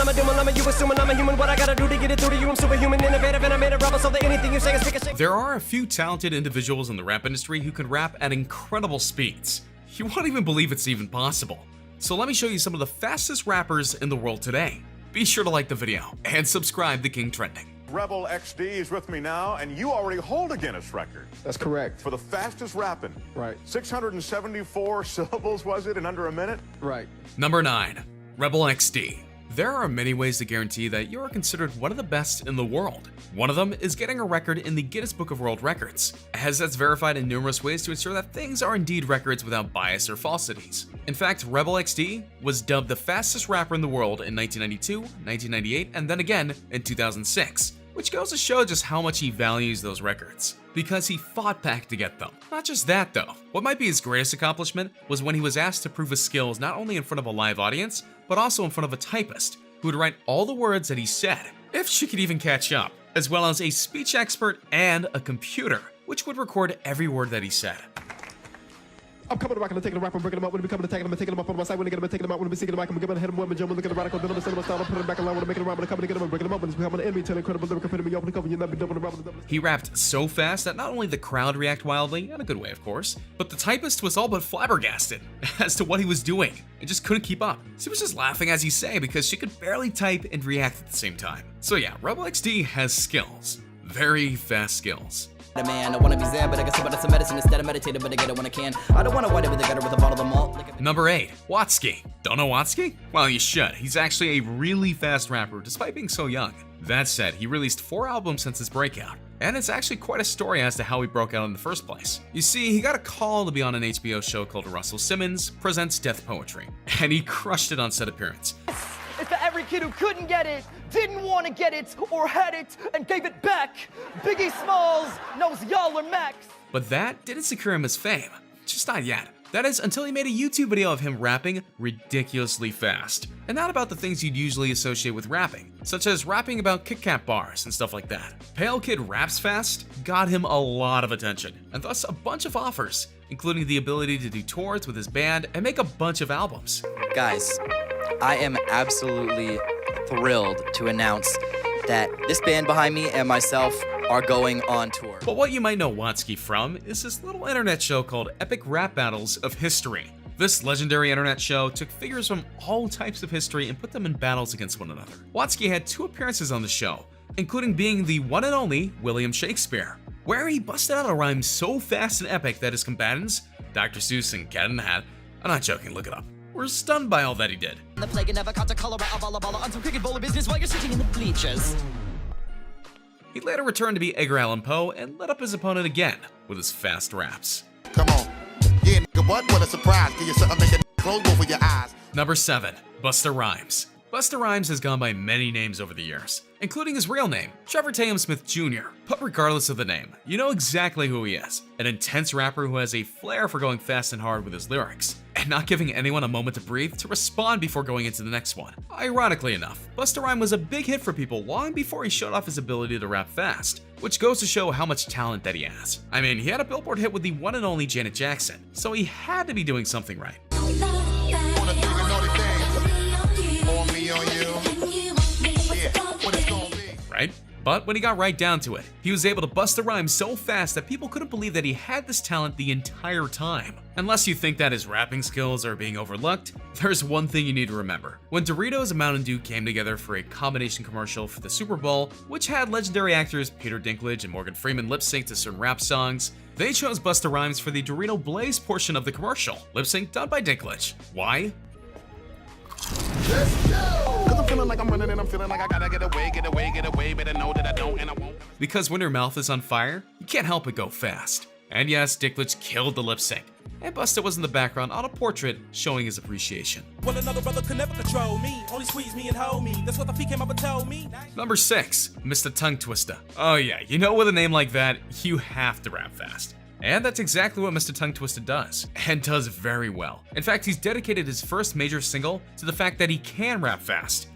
a doom, I'm a you assuming I'm a human. What I gotta do to get it through to you? I'm superhuman, innovative, and I made a rebel so that anything you say is speak. There are a few talented individuals in the rap industry who can rap at incredible speeds. You won't even believe it's even possible. So let me show you some of the fastest rappers in the world today. Be sure to like the video and subscribe to King Trending. Rebel XD is with me now, and you already hold a Guinness record. That's correct. For the fastest rapping. Right. 674 syllables, was it, in under a minute? Right. Number 9. Rebel XD. There are many ways to guarantee that you are considered one of the best in the world. One of them is getting a record in the Guinness Book of World Records, as that's verified in numerous ways to ensure that things are indeed records without bias or falsities. In fact, Rebel XD was dubbed the fastest rapper in the world in 1992, 1998, and then again in 2006, which goes to show just how much he values those records, because he fought back to get them. Not just that though, what might be his greatest accomplishment was when he was asked to prove his skills not only in front of a live audience, but also in front of a typist who would write all the words that he said, if she could even catch up, as well as a speech expert and a computer, which would record every word that he said. I'm coming to rock and taking a rap, I'm breaking them up, when we come to taking them, taking them up on my side, when they get them, taking them out, when we seeking them, I'm giving a head and women, jump, look at the radical, then I'm sending my style, I'm putting it back along, when I'm making a rap, when I'm coming to get them, breaking them up, when it's becoming an enemy, telling incredible lyrical epitome, open the cover, you'll not be double the rap. He rapped so fast that not only the crowd react wildly, in a good way of course, but the typist was all but flabbergasted as to what he was doing and just couldn't keep up. She was just laughing as he sang because she could barely type and react at the same time. So yeah, Rebel XD has skills. Very fast skills. Man, I wanna be Zen, but I guess about some medicine instead of meditating, but I get it when I can. I don't wanna white it with a gutter with a bottle of malt. Number 8. Watsky. Don't know Watsky? Well, you should. He's actually a really fast rapper despite being so young. That said, he released 4 albums since his breakout, and it's actually quite a story as to how he broke out in the first place. You see, he got a call to be on an HBO show called Russell Simmons Presents Death Poetry, and he crushed it on set appearance. It's for every kid who couldn't get it, didn't want to get it, or had it, and gave it back. Biggie Smalls knows y'all are max. But that didn't secure him his fame. Just not yet. That is until he made a YouTube video of him rapping ridiculously fast. And not about the things you'd usually associate with rapping, such as rapping about Kit Kat bars and stuff like that. Pale Kid Raps Fast got him a lot of attention, and thus a bunch of offers, including the ability to do tours with his band and make a bunch of albums. Guys, I am absolutely thrilled to announce that this band behind me and myself are going on tour. But what you might know Watsky from is this little internet show called Epic Rap Battles of History. This legendary internet show took figures from all types of history and put them in battles against one another. Watsky had 2 appearances on the show, including being the one and only William Shakespeare, where he busted out a rhyme so fast and epic that his combatants, Dr. Seuss and Cat in the Hat, I'm not joking, look it up, were stunned by all that he did. The plague never caught a cholera, a balla on some cricket bowl of business while you're sitting in the bleachers. He later returned to be Edgar Allan Poe and lit up his opponent again with his fast raps. Come on. Yeah, nigga, what a surprise. Give you something, make a close both of your eyes. Number 7. Busta Rhymes. Busta Rhymes has gone by many names over the years, including his real name, Trevor Tatum Smith Jr. But regardless of the name, you know exactly who he is. An intense rapper who has a flair for going fast and hard with his lyrics, and not giving anyone a moment to breathe to respond before going into the next one. Ironically enough, Busta Rhymes was a big hit for people long before he showed off his ability to rap fast, which goes to show how much talent that he has. I mean, he had a Billboard hit with the one and only Janet Jackson, so he had to be doing something right. Right? But when he got right down to it, he was able to bust the rhyme so fast that people couldn't believe that he had this talent the entire time. Unless you think that his rapping skills are being overlooked, there's one thing you need to remember. When Doritos and Mountain Dew came together for a combination commercial for the Super Bowl, which had legendary actors Peter Dinklage and Morgan Freeman lip sync to certain rap songs, they chose Busta Rhymes for the Dorito Blaze portion of the commercial, lip sync done by Dinklage. Why? Let's go! Cause I'm feeling like I'm running and I'm feeling like I gotta get away, better know that I don't and I won't. Because when your mouth is on fire, you can't help but go fast. And yes, Dinklage killed the lip sync, and Busta was in the background on a portrait showing his appreciation. Well, another brother could never control me, only squeeze me and hold me. That's what the feet came up and told me. Number 6, Mr. Tongue Twister. Oh yeah, you know with a name like that, you have to rap fast. And that's exactly what Mr. Tongue Twisted does, and does very well. In fact, he's dedicated his first major single to the fact that he can rap fast.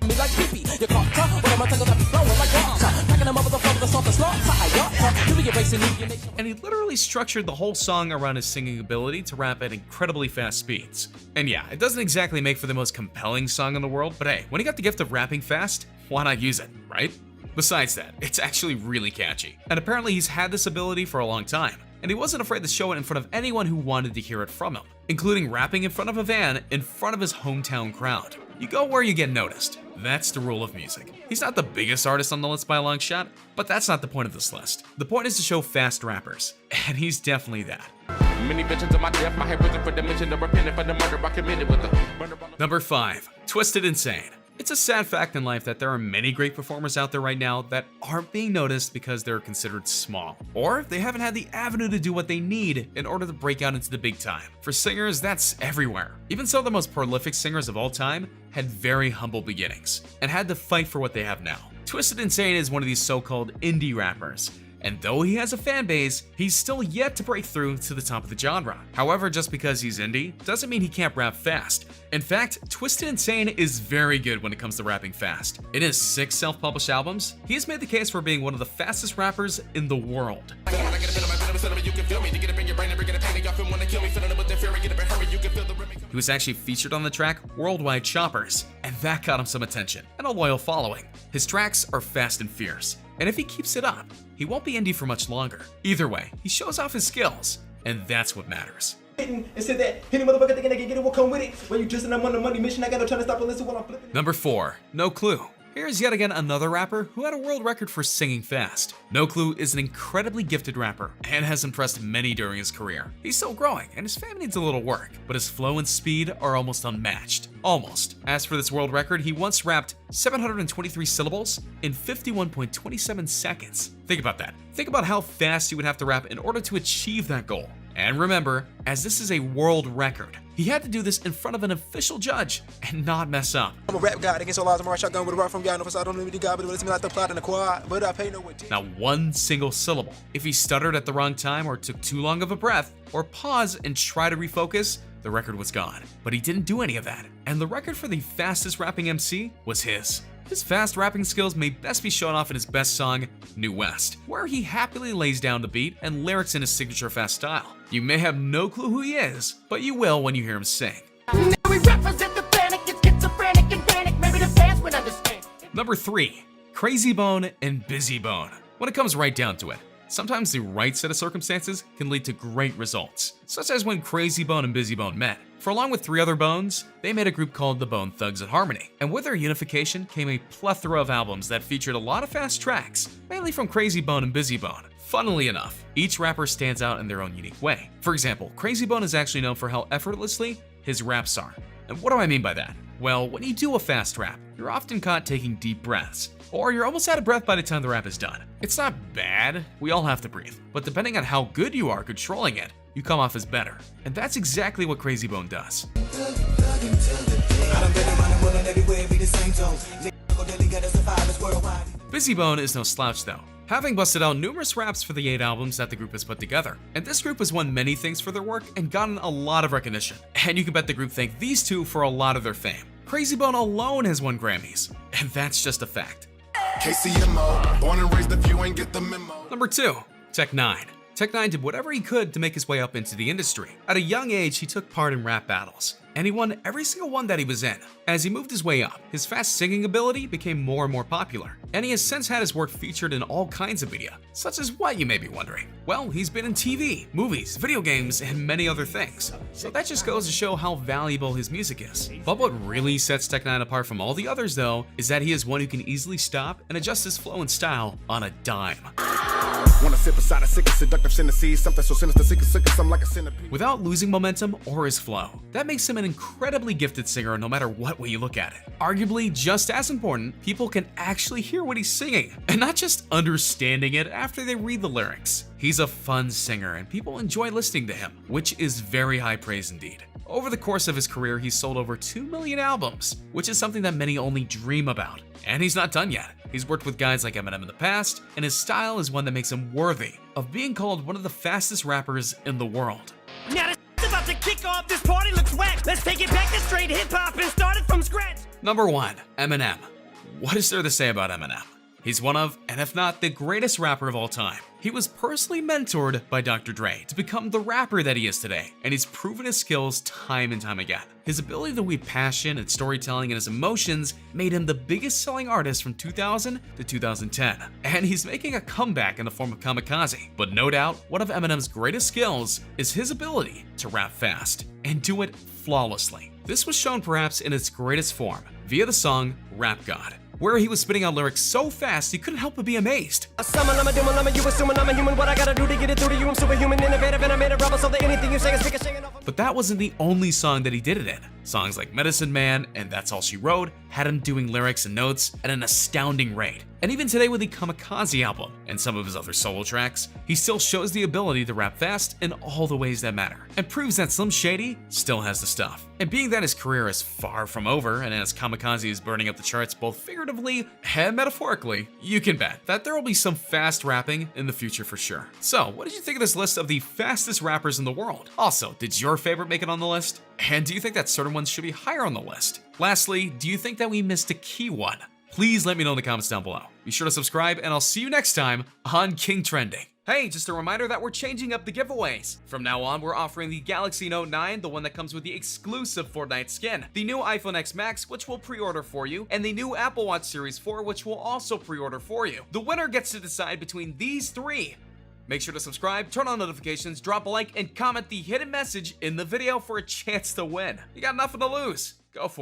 And he literally structured the whole song around his singing ability to rap at incredibly fast speeds. And yeah, it doesn't exactly make for the most compelling song in the world, but hey, when he got the gift of rapping fast, why not use it, right? Besides that, it's actually really catchy. And apparently he's had this ability for a long time, and he wasn't afraid to show it in front of anyone who wanted to hear it from him, including rapping in front of a van in front of his hometown crowd. You go where you get noticed. That's the rule of music. He's not the biggest artist on the list by a long shot, but that's not the point of this list. The point is to show fast rappers, and he's definitely that. Many mentions of my death, my head risen for the mention of repenting for the murder I committed with the murder. Number 5. Twisted Insane. It's a sad fact in life that there are many great performers out there right now that aren't being noticed because they're considered small, or they haven't had the avenue to do what they need in order to break out into the big time. For singers, that's everywhere. Even so, the most prolific singers of all time had very humble beginnings and had to fight for what they have now. Twisted Insane is one of these so-called indie rappers, and though he has a fan base, he's still yet to break through to the top of the genre. However, just because he's indie doesn't mean he can't rap fast. In fact, Twisted Insane is very good when it comes to rapping fast. In his 6 self-published albums, he has made the case for being one of the fastest rappers in the world. He was actually featured on the track Worldwide Choppers, and that got him some attention and a loyal following. His tracks are fast and fierce, and if he keeps it up, he won't be indie for much longer. Either way, he shows off his skills, and that's what matters. And said that any motherfucker thinking they can get it will come with it. When you just and I'm on the money mission, I gotta try to stop and listen while I'm flipping. Number 4. No Clue. Here's yet again another rapper who had a world record for singing fast. No Clue is an incredibly gifted rapper and has impressed many during his career. He's still growing and his fame needs a little work, but his flow and speed are almost unmatched. Almost. As for this world record, he once rapped 723 syllables in 51.27 seconds. Think about that. Think about how fast you would have to rap in order to achieve that goal. And remember, as this is a world record, he had to do this in front of an official judge and not mess up. I'm a rap guy against all odds. I'm a shotgun with a rock from God. No, I don't know the guy, but it's me like the plot in the quad. But I pay no attention. Not one single syllable. If he stuttered at the wrong time or took too long of a breath or pause and try to refocus, the record was gone. But he didn't do any of that. And the record for the fastest rapping MC was his. His fast rapping skills may best be shown off in his best song, New West, where he happily lays down the beat and lyrics in his signature fast style. You may have no clue who he is, but you will when you hear him sing. Number 3. Crazy Bone and Busy Bone. When it comes right down to it, sometimes the right set of circumstances can lead to great results, such as when Crazy Bone and Busy Bone met. For along with 3 other Bones, they made a group called the Bone Thugs-n-Harmony, and with their unification came a plethora of albums that featured a lot of fast tracks, mainly from Crazy Bone and Busy Bone. Funnily enough, each rapper stands out in their own unique way. For example, Crazy Bone is actually known for how effortlessly his raps are. And what do I mean by that? Well, when you do a fast rap, you're often caught taking deep breaths, or you're almost out of breath by the time the rap is done. It's not bad, we all have to breathe, but depending on how good you are controlling it, you come off as better. And that's exactly what Crazy Bone does. Busy Bone is no slouch though, having busted out numerous raps for the 8 albums that the group has put together. And this group has won many things for their work and gotten a lot of recognition. And you can bet the group thanked these 2 for a lot of their fame. Crazy Bone alone has won Grammys, and that's just a fact. KCMO, born and raised if you ain't get the memo. Number 2, Tech 9. Tech 9 did whatever he could to make his way up into the industry. At a young age, he took part in rap battles, and he won every single one that he was in. As he moved his way up, his fast singing ability became more and more popular, and he has since had his work featured in all kinds of media, such as what, you may be wondering? Well, he's been in TV, movies, video games, and many other things. So that just goes to show how valuable his music is. But what really sets Tech 9 apart from all the others though, is that he is one who can easily stop and adjust his flow and style on a dime. Wanna sit beside a sick and seductive centipede, something so sinister, sick, something like a centipede. Without losing momentum or his flow. That makes him an incredibly gifted singer no matter what way you look at it. Arguably just as important, people can actually hear what he's singing, and not just understanding it after they read the lyrics. He's a fun singer and people enjoy listening to him, which is very high praise indeed. Over the course of his career, he's sold over 2 million albums, which is something that many only dream about. And he's not done yet. He's worked with guys like Eminem in the past, and his style is one that makes him worthy of being called one of the fastest rappers in the world. Now this about to kick off. This party looks whack. Let's take it back to straight hip hop and start it from scratch. Number 1, Eminem. What is there to say about Eminem? He's one of, and if not the greatest rapper of all time. He was personally mentored by Dr. Dre to become the rapper that he is today, and he's proven his skills time and time again. His ability to weave passion and storytelling and his emotions made him the biggest selling artist from 2000 to 2010. And he's making a comeback in the form of Kamikaze. But no doubt, one of Eminem's greatest skills is his ability to rap fast and do it flawlessly. This was shown perhaps in its greatest form via the song Rap God, where he was spitting out lyrics so fast he couldn't help but be amazed. You assuming I'm a human. What I gotta do to get it through to you? I'm superhuman, innovative, and I made a rubber so that anything you say is ricocheting off of. But that wasn't the only song that he did it in. Songs like Medicine Man and That's All She Wrote had him doing lyrics and notes at an astounding rate. And even today with the Kamikaze album and some of his other solo tracks, he still shows the ability to rap fast in all the ways that matter, and proves that Slim Shady still has the stuff. And being that his career is far from over, and as Kamikaze is burning up the charts both figuratively and metaphorically, you can bet that there will be some fast rapping in the future for sure. So, what did you think of this list of the fastest rappers in the world? Also, did your favorite make it on the list? And do you think that certain ones should be higher on the list? Lastly, do you think that we missed a key one? Please let me know in the comments down below. Be sure to subscribe, and I'll see you next time on King Trending. Hey, just a reminder that we're changing up the giveaways. From now on, we're offering the Galaxy Note 9, the one that comes with the exclusive Fortnite skin, the new iPhone X Max, which we'll pre-order for you, and the new Apple Watch Series 4, which we'll also pre-order for you. The winner gets to decide between these three. Make sure to subscribe, turn on notifications, drop a like, and comment the hidden message in the video for a chance to win. You got nothing to lose. Go for it.